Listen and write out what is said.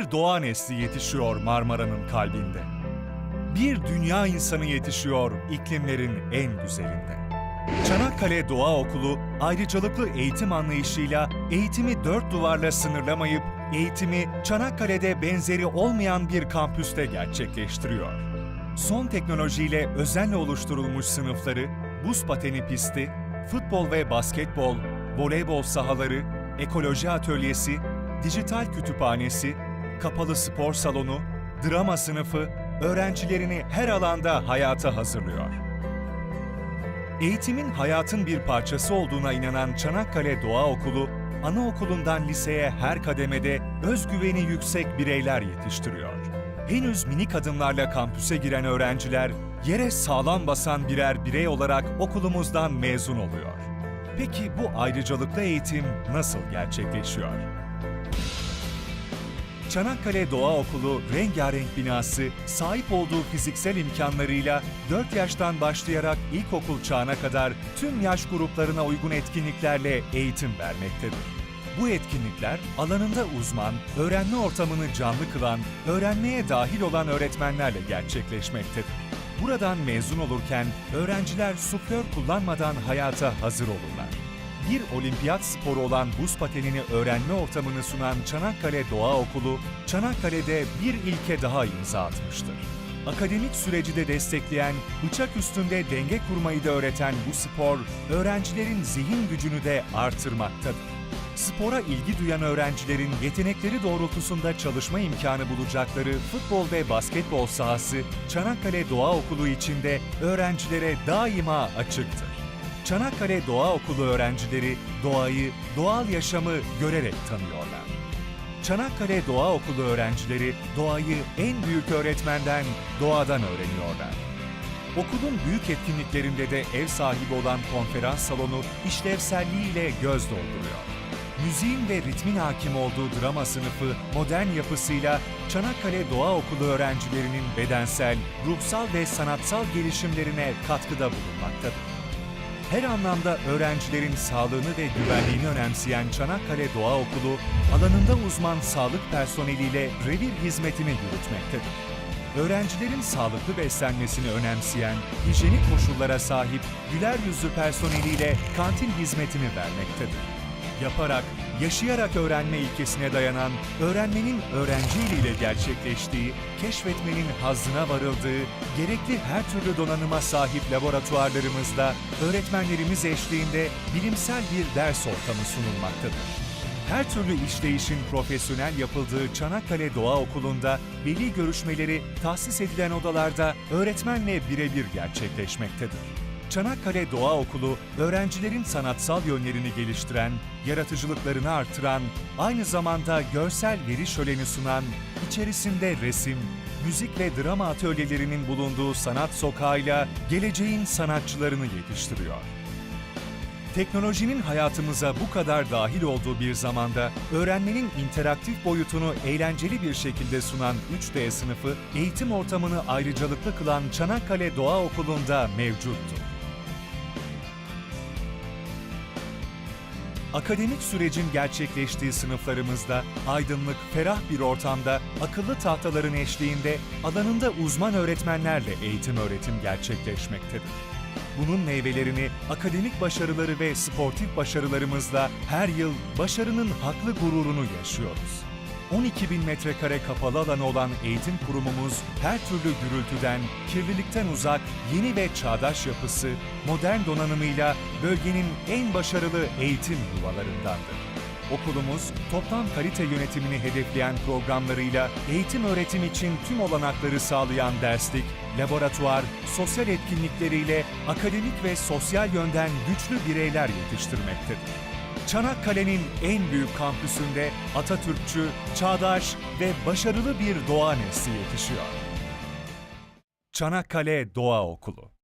Bir doğa nesli yetişiyor Marmara'nın kalbinde. Bir dünya insanı yetişiyor iklimlerin en güzelinde. Çanakkale Doğa Okulu, ayrıcalıklı eğitim anlayışıyla eğitimi dört duvarla sınırlamayıp, eğitimi Çanakkale'de benzeri olmayan bir kampüste gerçekleştiriyor. Son teknolojiyle özenle oluşturulmuş sınıfları, buz pateni pisti, futbol ve basketbol, voleybol sahaları, ekoloji atölyesi, dijital kütüphanesi, kapalı spor salonu, drama sınıfı, öğrencilerini her alanda hayata hazırlıyor. Eğitimin hayatın bir parçası olduğuna inanan Çanakkale Doğa Okulu, anaokulundan liseye her kademede özgüveni yüksek bireyler yetiştiriyor. Henüz minik adımlarla kampüse giren öğrenciler, yere sağlam basan birer birey olarak okulumuzdan mezun oluyor. Peki bu ayrıcalıklı eğitim nasıl gerçekleşiyor? Çanakkale Doğa Okulu rengarenk binası, sahip olduğu fiziksel imkanlarıyla 4 yaştan başlayarak ilkokul çağına kadar tüm yaş gruplarına uygun etkinliklerle eğitim vermektedir. Bu etkinlikler alanında uzman, öğrenme ortamını canlı kılan, öğrenmeye dahil olan öğretmenlerle gerçekleşmektedir. Buradan mezun olurken öğrenciler suflör kullanmadan hayata hazır olurlar. Bir olimpiyat sporu olan buz patenini öğrenme ortamını sunan Çanakkale Doğa Okulu, Çanakkale'de bir ilke daha imza atmıştır. Akademik süreci de destekleyen, bıçak üstünde denge kurmayı da öğreten bu spor, öğrencilerin zihin gücünü de artırmaktadır. Spora ilgi duyan öğrencilerin yetenekleri doğrultusunda çalışma imkanı bulacakları futbol ve basketbol sahası Çanakkale Doğa Okulu içinde öğrencilere daima açıktır. Çanakkale Doğa Okulu öğrencileri doğayı, doğal yaşamı görerek tanıyorlar. Çanakkale Doğa Okulu öğrencileri doğayı en büyük öğretmenden, doğadan öğreniyorlar. Okulun büyük etkinliklerinde de ev sahibi olan konferans salonu işlevselliğiyle göz dolduruyor. Müziğin ve ritmin hakim olduğu drama sınıfı modern yapısıyla Çanakkale Doğa Okulu öğrencilerinin bedensel, ruhsal ve sanatsal gelişimlerine katkıda bulunmaktadır. Her anlamda öğrencilerin sağlığını ve güvenliğini önemseyen Çanakkale Doğa Okulu, alanında uzman sağlık personeliyle revir hizmetini yürütmektedir. Öğrencilerin sağlıklı beslenmesini önemseyen, hijyenik koşullara sahip güler yüzlü personeliyle kantin hizmetini vermektedir. Yaparak, yaşayarak öğrenme ilkesine dayanan, öğrenmenin öğrenci ile gerçekleştiği, keşfetmenin hazzına varıldığı, gerekli her türlü donanıma sahip laboratuvarlarımızda öğretmenlerimiz eşliğinde bilimsel bir ders ortamı sunulmaktadır. Her türlü işleyişin profesyonel yapıldığı Çanakkale Doğa Okulu'nda veli görüşmeleri tahsis edilen odalarda öğretmenle birebir gerçekleşmektedir. Çanakkale Doğa Okulu, öğrencilerin sanatsal yönlerini geliştiren, yaratıcılıklarını artıran, aynı zamanda görsel veri şöleni sunan, içerisinde resim, müzik ve drama atölyelerinin bulunduğu sanat sokağıyla geleceğin sanatçılarını yetiştiriyor. Teknolojinin hayatımıza bu kadar dahil olduğu bir zamanda öğrenmenin interaktif boyutunu eğlenceli bir şekilde sunan 3D sınıfı, eğitim ortamını ayrıcalıklı kılan Çanakkale Doğa Okulu'nda mevcuttur. Akademik sürecin gerçekleştiği sınıflarımızda aydınlık, ferah bir ortamda akıllı tahtaların eşliğinde alanında uzman öğretmenlerle eğitim öğretim gerçekleşmektedir. Bunun meyvelerini akademik başarıları ve sportif başarılarımızla her yıl başarının haklı gururunu yaşıyoruz. 12.000 metrekare kapalı alanı olan eğitim kurumumuz her türlü gürültüden, kirlilikten uzak, yeni ve çağdaş yapısı, modern donanımıyla bölgenin en başarılı eğitim yuvalarındandır. Okulumuz, toplam kalite yönetimini hedefleyen programlarıyla eğitim öğretim için tüm olanakları sağlayan derslik, laboratuvar, sosyal etkinlikleriyle akademik ve sosyal yönden güçlü bireyler yetiştirmektedir. Çanakkale'nin en büyük kampüsünde Atatürkçü, çağdaş ve başarılı bir doğa nesli yetişiyor. Çanakkale Doğa Okulu.